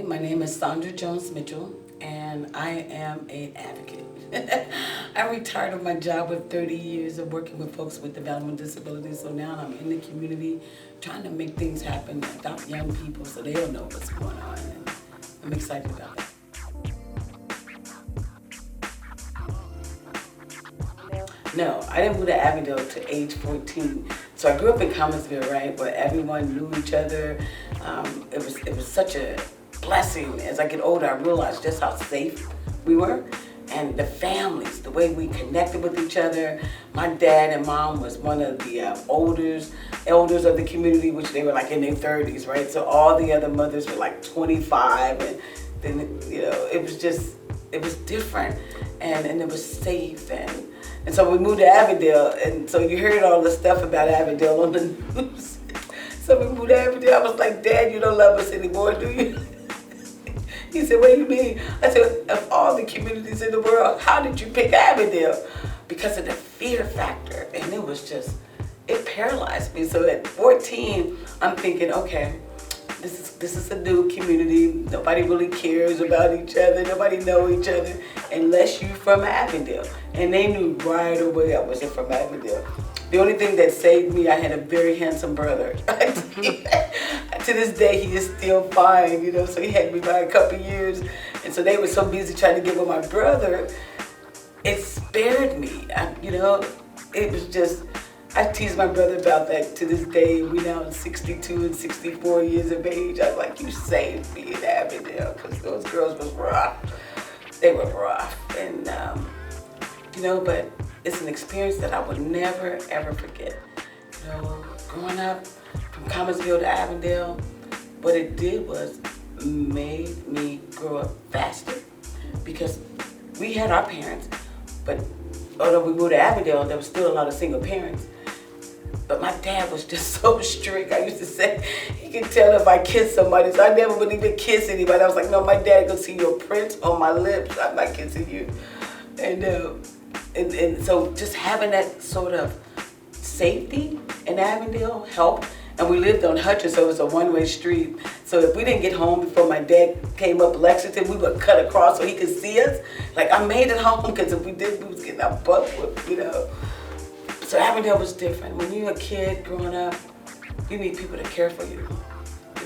Hi, my name is Sandra Jones Mitchell, and I am an advocate. I retired of my job with 30 years of working with folks with developmental disabilities, so now I'm in the community trying to make things happen, adopt young people so they'll know what's going on, and I'm excited about that. No, I didn't move to Avondale to age 14. So I grew up in Commonwealth, right, where everyone knew each other. It was such a blessing. As I get older, I realized just how safe we were, and the families, the way we connected with each other. My dad and mom was one of the elders of the community, which they were like in their 30s, right? So all the other mothers were like 25, and then it was different, and it was safe, and so we moved to Avondale, and so you heard all the stuff about Avondale on the news. So we moved to Avondale. I was like, Dad, you don't love us anymore, do you? He said, what do you mean? I said, of all the communities in the world, how did you pick Avondale? Because of the fear factor, and it paralyzed me. So at 14, I'm thinking, okay, this is a new community. Nobody really cares about each other. Nobody know each other unless you're from Avondale. And they knew right away I wasn't from Avondale. The only thing that saved me, I had a very handsome brother. To this day, he is still fine, so he had me by a couple years. And so they were so busy trying to get with my brother, it spared me. It was just, I tease my brother about that to this day. We now 62 and 64 years of age. I was like, you saved me in Avondale, because those girls was rough. They were rough. And, but it's an experience that I would never, ever forget. Growing up from Commonwealth to Avondale, what it did was made me grow up faster, because we had our parents, but although we moved to Avondale, there was still a lot of single parents. But my dad was just so strict. I used to say, he could tell if I kissed somebody, so I never would even kiss anybody. I was like, no, my dad could see your prints on my lips. I'm not kissing you. And so just having that sort of safety in Avondale helped. And we lived on Hutchins, so it was a one-way street. So if we didn't get home before my dad came up Lexington, we would cut across so he could see us. Like, I made it home, because if we didn't, we was getting our butt whooped, So Avondale was different. When you're a kid growing up, you need people to care for you.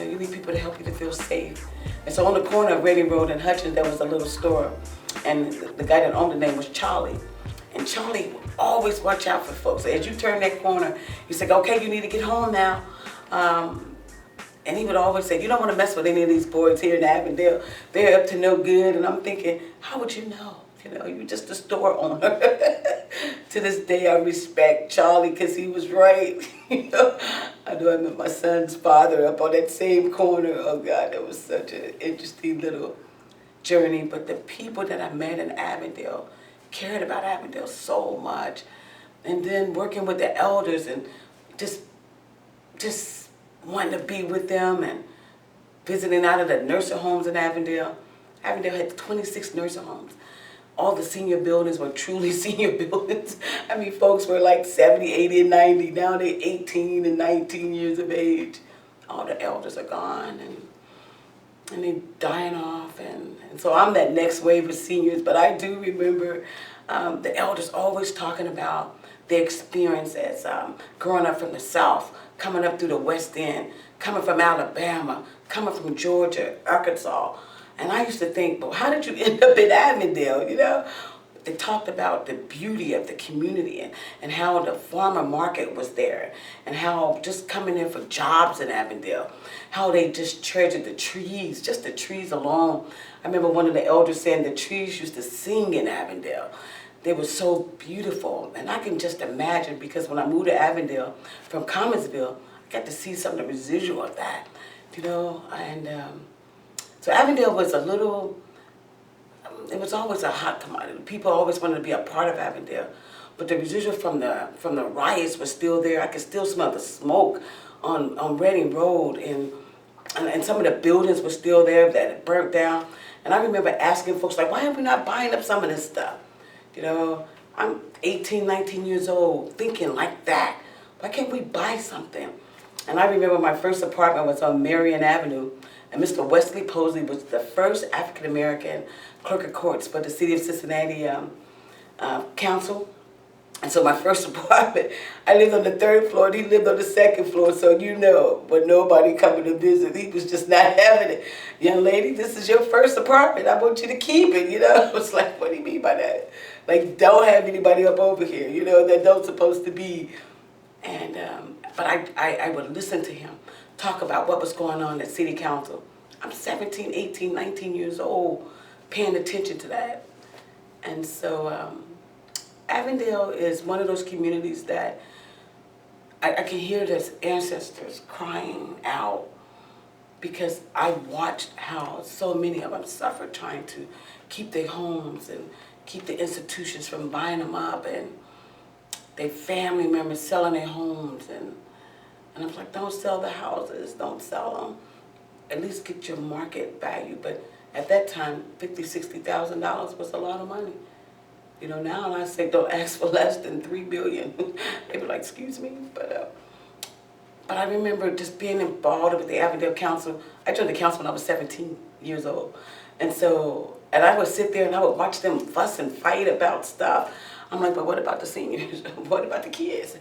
You need people to help you to feel safe. And so on the corner of Reading Road and Hutchins, there was a little store. And the guy that owned the name was Charlie. And Charlie would always watch out for folks. As you turn that corner, he's like, okay, you need to get home now. And he would always say, you don't want to mess with any of these boys here in Avondale. They're up to no good. And I'm thinking, how would you know? You're just a store owner. To this day, I respect Charlie, because he was right. I know I met my son's father up on that same corner. Oh, God, that was such an interesting little journey. But the people that I met in Avondale cared about Avondale so much. And then working with the elders and just wanting to be with them, and visiting out of the nursing homes in Avondale. Avondale had 26 nursing homes. All the senior buildings were truly senior buildings. I mean, folks were like 70, 80, and 90. Now they're 18 and 19 years of age. All the elders are gone, and they're dying off. And so I'm that next wave of seniors. But I do remember the elders always talking about their experience as growing up from the South, coming up through the West End, coming from Alabama, coming from Georgia, Arkansas. And I used to think, well, how did you end up in Avondale, They talked about the beauty of the community, and how the farmer market was there, and how just coming in for jobs in Avondale, how they just treasured the trees, just the trees alone. I remember one of the elders saying the trees used to sing in Avondale. They were so beautiful. And I can just imagine, because when I moved to Avondale from Commonwealth, I got to see some of the residual of that, and so Avondale was it was always a hot commodity. People always wanted to be a part of Avondale. But the residual from the riots was still there. I could still smell the smoke on Reading Road, and some of the buildings were still there that had burnt down. And I remember asking folks, like, why are we not buying up some of this stuff? I'm 18, 19 years old, thinking like that. Why can't we buy something? And I remember my first apartment was on Marion Avenue, And Mr. Wesley Posey was the first African-American clerk of courts for the city of Cincinnati council. And so my first apartment, I lived on the 3rd floor and he lived on the 2nd floor. So but nobody coming to visit, he was just not having it. Young lady, this is your first apartment. I want you to keep it, I was like, what do you mean by that? Like, don't have anybody up over here, that don't supposed to be. And, but I would listen to him talk about what was going on at city council. I'm 17, 18, 19 years old, paying attention to that. And so, Avondale is one of those communities that I can hear their ancestors crying out because I watched how so many of them suffered trying to keep their homes and keep the institutions from buying them up, and their family members selling their homes. And I was like, don't sell the houses, don't sell them. At least get your market value. But at that time, $50,000, $60,000 was a lot of money. Now I say don't ask for less than $3 billion. They were like, excuse me, but I remember just being involved with the Avondale Council. I joined the council when I was 17 years old, and I would sit there and I would watch them fuss and fight about stuff. I'm like, but what about the seniors? What about the kids?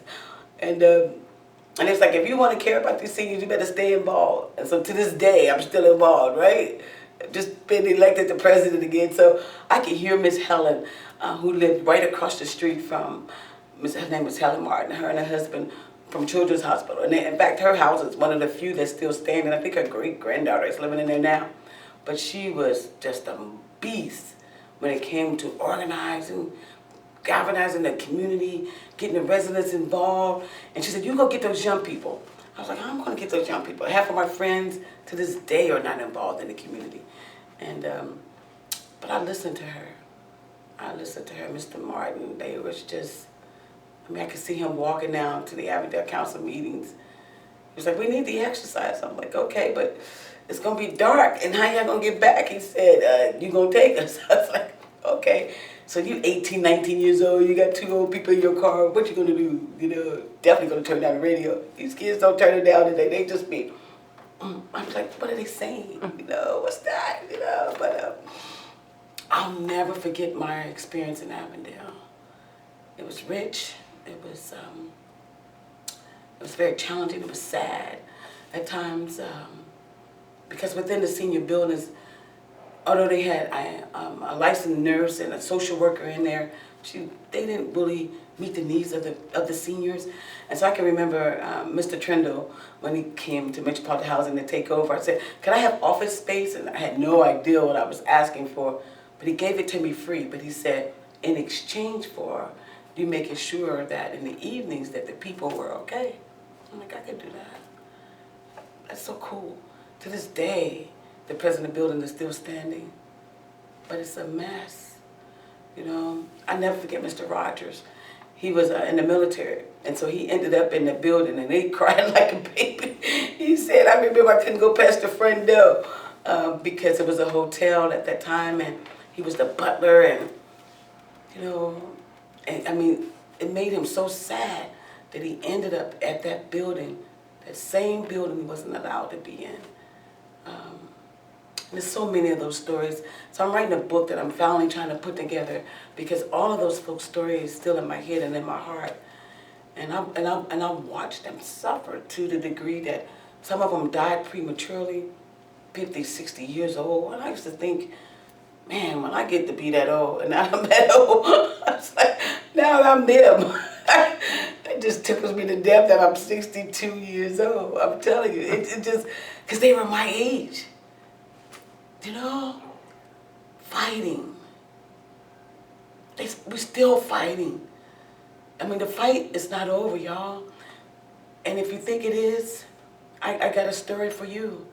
And it's like, if you want to care about these seniors, you better stay involved. And so to this day, I'm still involved, right? Just been elected the president again, so I can hear Miss Helen, who lived right across the street from, her name was Helen Martin, her and her husband from Children's Hospital. And in fact, her house is one of the few that's still standing. I think her great-granddaughter is living in there now. But she was just a beast when it came to organizing, galvanizing the community, getting the residents involved. And she said, you go get those young people. I was like, I'm going to get those young people. Half of my friends to this day are not involved in the community. And, but I listened to her. Mr. Martin. They was just, I could see him walking down to the Avondale Council meetings. He was like, we need the exercise. I'm like, okay, but it's going to be dark. And how y'all going to get back? He said, you going to take us? I was like, okay. So you 18, 19 years old, you got 2 old people in your car, what you going to do? Definitely going to turn down the radio. These kids don't turn it down today. They just be, I'm like, what are they saying? What's that? But I'll never forget my experience in Avondale. It was rich. It was very challenging. It was sad at times because within the senior buildings, although they had a licensed nurse and a social worker in there, they didn't really meet the needs of the seniors. And so I can remember Mr. Trindle, when he came to Metropolitan Housing to take over, I said, can I have office space? And I had no idea what I was asking for, but he gave it to me free. But he said, in exchange for you making sure that in the evenings that the people were okay. I'm like, I could do that. That's so cool. To this day, the president building is still standing, but it's a mess. I never forget Mr. Rogers. He was in the military, and so he ended up in the building, and they cried like a baby. He said, I remember I couldn't go past the front door because it was a hotel at that time, and he was the butler, and it made him so sad that he ended up at that building, that same building he wasn't allowed to be in. There's so many of those stories. So I'm writing a book that I'm finally trying to put together because all of those folks' stories still in my head and in my heart. And I watched them suffer to the degree that some of them died prematurely, 50, 60 years old. And I used to think, man, when I get to be that old, and now I'm that old, I was like, now I'm them. It just tickles me to death that I'm 62 years old. I'm telling you, it just, because they were my age. Fighting. We're still fighting. The fight is not over, y'all. And if you think it is, I got a story for you.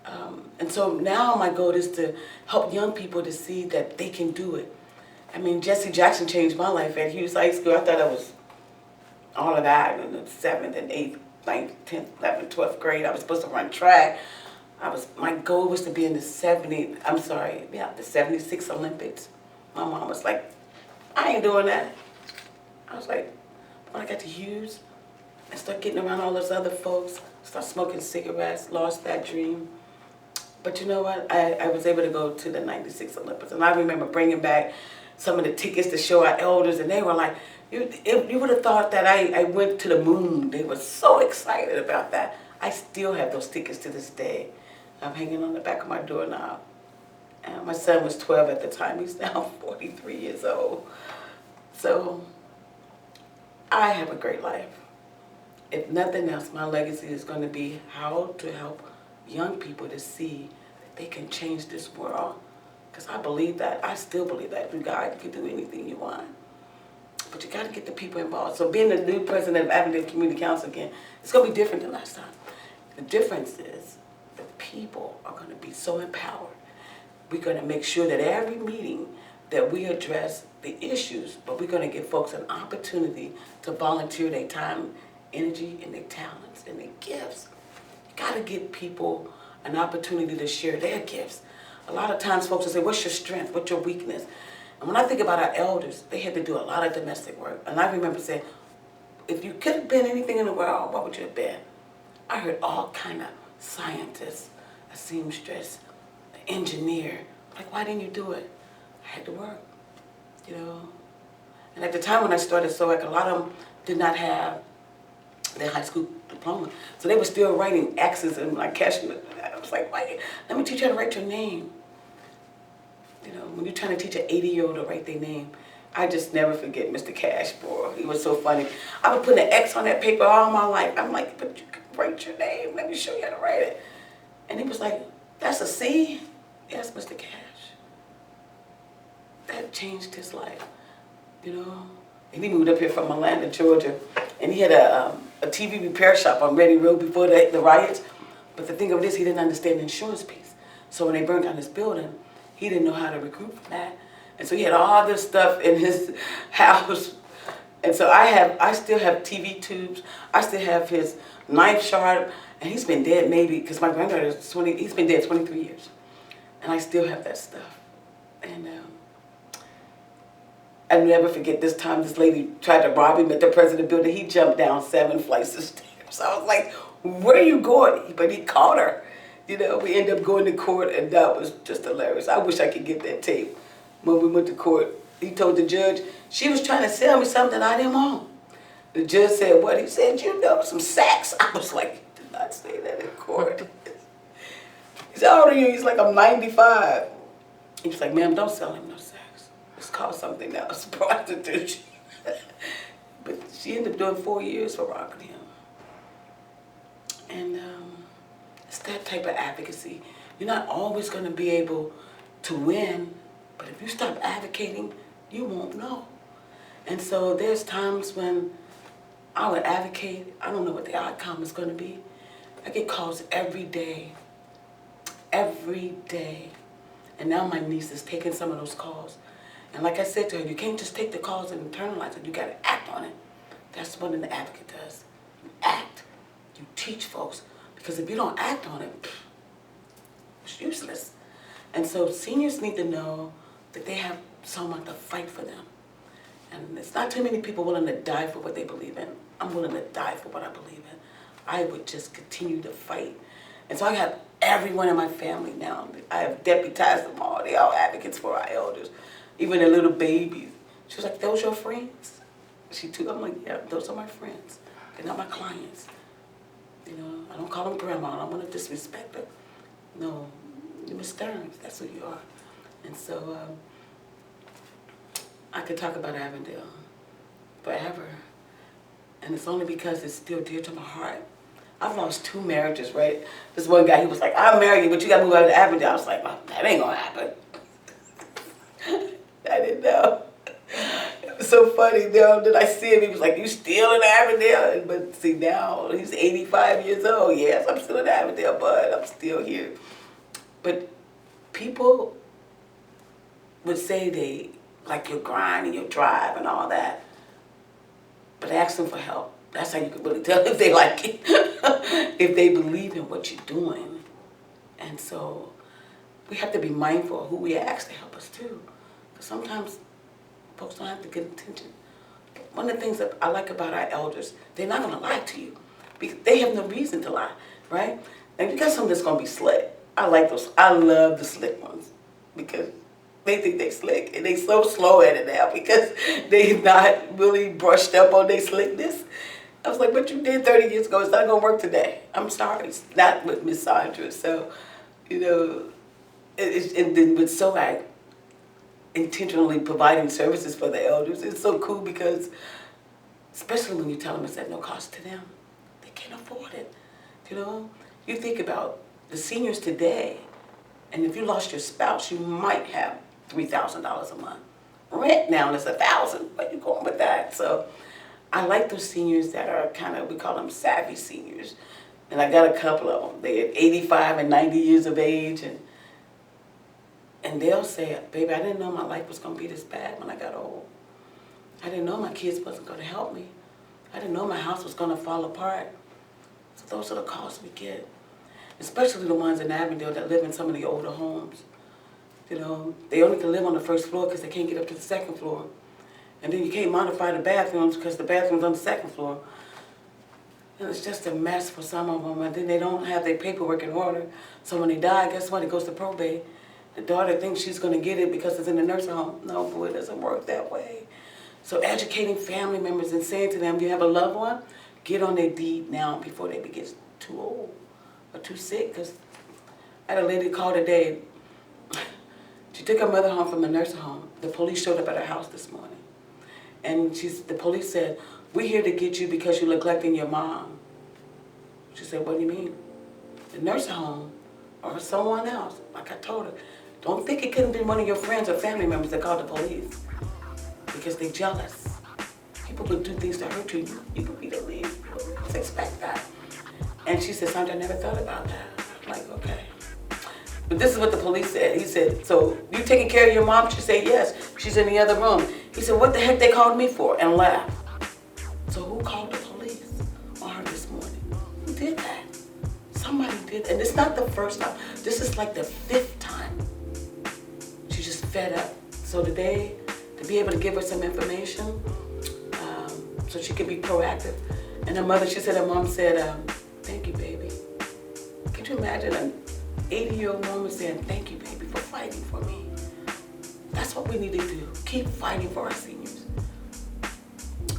And so now my goal is to help young people to see that they can do it. Jesse Jackson changed my life at Hughes High School. I thought I was all of that in the 7th and 8th, 9th, 10th, 11th, 12th grade. I was supposed to run track. My goal was to be in the 76 Olympics. My mom was like, I ain't doing that. I was like, when I got to Hughes, I started getting around all those other folks, started smoking cigarettes, lost that dream. But you know what? I was able to go to the 96 Olympics. And I remember bringing back some of the tickets to show our elders. And they were like, you would have thought that I went to the moon. They were so excited about that. I still have those tickets to this day. I'm hanging on the back of my door now. And my son was 12 at the time. He's now 43 years old. So I have a great life. If nothing else, my legacy is going to be how to help young people to see that they can change this world. Because I believe that. I still believe that. Through God, you can do anything you want. But you got to get the people involved. So being the new president of Avondale Community Council again, it's going to be different than last time. The difference is the people are going to be so empowered. We're going to make sure that every meeting that we address the issues, but we're going to give folks an opportunity to volunteer their time, energy, and their talents and their gifts. You got to give people an opportunity to share their gifts. A lot of times folks will say, what's your strength? What's your weakness? And when I think about our elders, they had to do a lot of domestic work. And I remember saying, if you could have been anything in the world, what would you have been? I heard all kind of scientists, a seamstress, an engineer. Like, why didn't you do it? I had to work, you know. And at the time when I started SOAC, a lot of them did not have their high school diploma. So they were still writing X's and like cashing it. I was like, wait, let me teach you how to write your name. You know, when you're trying to teach an 80-year-old to write their name, I just never forget Mr. Cash, boy. He was so funny. I would put an X on that paper all my life. I'm like, but you can write your name. Let me show you how to write it. And he was like, that's a C? Yes, Mr. Cash. That changed his life, you know. And he moved up here from Atlanta, Georgia. And he had a TV repair shop on Ready Road before the riots. But the thing of this, he didn't understand the insurance piece. So when they burned down his building, he didn't know how to recruit from that. And so he had all this stuff in his house. And so I still have TV tubes. I still have his knife sharp. And he's been dead maybe, because my granddaughter is 20, he's been dead 23 years. And I still have that stuff. And I'll never forget this time this lady tried to rob him at the president building. He jumped down 7 flights of stairs. I was like, where are you going? But he caught her. You know, we ended up going to court, and that was just hilarious. I wish I could get that tape. When we went to court, he told the judge, she was trying to sell me something I didn't want. The judge said, what? He said, you know, some sacks. I was like, he did not say that in court. He said, how old are you? He's like, I'm 95. He was like, ma'am, don't sell him no sacks. It's called something else, prostitution. But she ended up doing 4 years for robbing him. And it's that type of advocacy. You're not always going to be able to win, but if you stop advocating, you won't know. And so there's times when I would advocate, I don't know what the outcome is going to be. I get calls every day. Every day. And now my niece is taking some of those calls. And like I said to her, you can't just take the calls and internalize it. You got to act on it. That's what an advocate does. You act. You teach folks. Because if you don't act on it, it's useless. And so seniors need to know that they have someone to fight for them. And it's not too many people willing to die for what they believe in. I'm willing to die for what I believe in. I would just continue to fight. And so I have everyone in my family now. I have deputized them all. They all advocates for our elders. Even the little babies. She was like, those your friends? I'm like, yeah, those are my friends. They're not my clients. You know, I don't call them grandma. I don't want to disrespect her. No, you're Miss Stearns. That's who you are. And so I could talk about Avondale forever. And it's only because it's still dear to my heart. I've lost 2 marriages, right? This one guy, he was like, I'll marry you, but you got to move out to Avondale. I was like, well, that ain't going to happen. I didn't know. It was so funny. Then I see him, he was like, you still in Avondale? But see, now he's 85 years old. Yes, I'm still in Avondale, but I'm still here. But people would say they like your grind and your drive and all that. But ask them for help. That's how you can really tell if they like it, if they believe in what you're doing. And so we have to be mindful of who we ask to help us too. Because sometimes folks don't have to get attention. One of the things that I like about our elders, they're not going to lie to you. Because they have no reason to lie, right? And you got something that's going to be slick. I like those. I love the slick ones because they think they slick and they so slow at it now because they've not really brushed up on their slickness. I was like, what you did 30 years ago, it's not going to work today. I'm sorry, it's not with Miss Sandra. So, you know, and then with so like intentionally providing services for the elders, it's so cool because, especially when you tell them it's at no cost to them, they can't afford it. You know, you think about the seniors today, and if you lost your spouse, you might have $3,000 a month. Rent now is $1,000. Where you going with that? So I like those seniors that are kind of, we call them savvy seniors. And I got a couple of them. They're 85 and 90 years of age, and they'll say, baby, I didn't know my life was going to be this bad when I got old. I didn't know my kids wasn't going to help me. I didn't know my house was going to fall apart. So those are the calls we get, especially the ones in Avondale that live in some of the older homes. You know, they only can live on the first floor because they can't get up to the second floor. And then you can't modify the bathrooms because the bathroom's on the second floor. And it's just a mess for some of them. And then they don't have their paperwork in order. So when they die, guess what? It goes to probate. The daughter thinks she's going to get it because it's in the nursing home. No, boy, it doesn't work that way. So educating family members and saying to them, you have a loved one, get on their deed now before they get too old or too sick. Because I had a lady call today. She took her mother home from the nursing home. The police showed up at her house this morning. And the police said, we're here to get you because you're neglecting your mom. She said, what do you mean? The nursing home or someone else, like I told her, don't think it couldn't be one of your friends or family members that called the police because they're jealous. People would do things to hurt you. You could be the lead. Just expect that. And she said, Sandra, I never thought about that. I'm like, okay. But this is what the police said. He said, so you taking care of your mom? She said, yes. She's in the other room. He said, what the heck they called me for? And laughed. So who called the police on her this morning? Who did that? Somebody did. And it's not the first time. This is like the 5th time. She's just fed up. So today, to be able to give her some information so she can be proactive. And her mother, she said, her mom said, thank you, baby. Could you imagine an 80-year-old woman saying, thank you, baby, for fighting for me? That's what we need to do. Keep fighting for our seniors.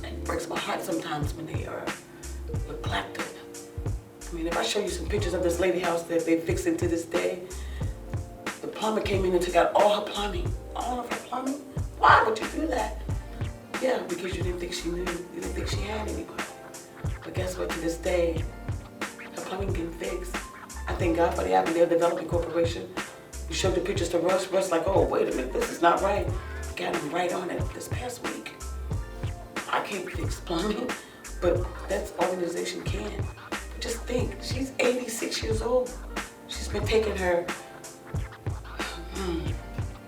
It breaks my heart sometimes when they are neglected. I mean, if I show you some pictures of this lady house that they fixing to this day, the plumber came in and took out all her plumbing. All of her plumbing? Why would you do that? Yeah, because you didn't think she knew. You didn't think she had anybody. But guess what? To this day, her plumbing getting fixed. I thank God for the Avondale Development Corporation. We showed the pictures to Russ. Russ like, oh, wait a minute, this is not right. Got him right on it this past week. I can't fix plumbing, but that organization can. But just think, she's 86 years old. She's been taking her,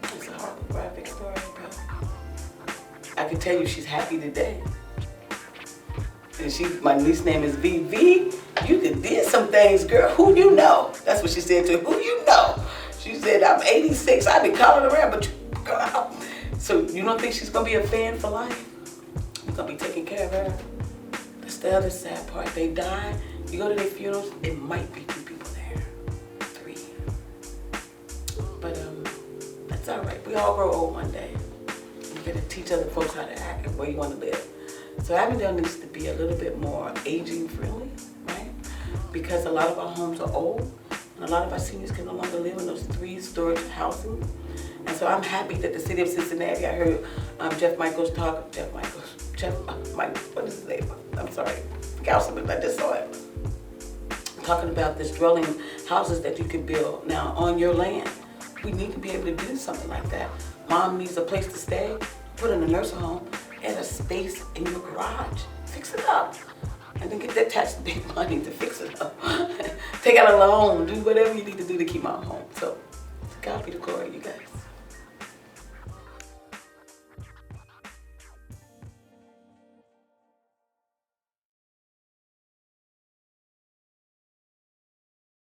it's a horrible graphic story, but I can tell you she's happy today. And my niece's name is VV. You did some things, girl. Who you know? That's what she said to her. Who you know? She said, I'm 86. I've been calling around, but you, girl. So you don't think she's going to be a fan for life? You're going to be taking care of her. That's the other sad part. They die. You go to their funerals, it might be 2 people there. 3. But that's all right. We all grow old one day. You got to teach other folks how to act and where you want to live. So Avondale needs to be a little bit more aging friendly, right? Because a lot of our homes are old, and a lot of our seniors can no longer live in those 3-story housing. And so I'm happy that the city of Cincinnati, I heard Mike, what is his name? I'm sorry, Councilman, I just saw it. Talking about this dwelling houses that you can build now on your land. We need to be able to do something like that. Mom needs a place to stay, put in a nursing home, and a space in your garage. Fix it up. And then get that tax big money to fix it up. Take out a loan, do whatever you need to do to keep my home. So, God be the glory, you guys.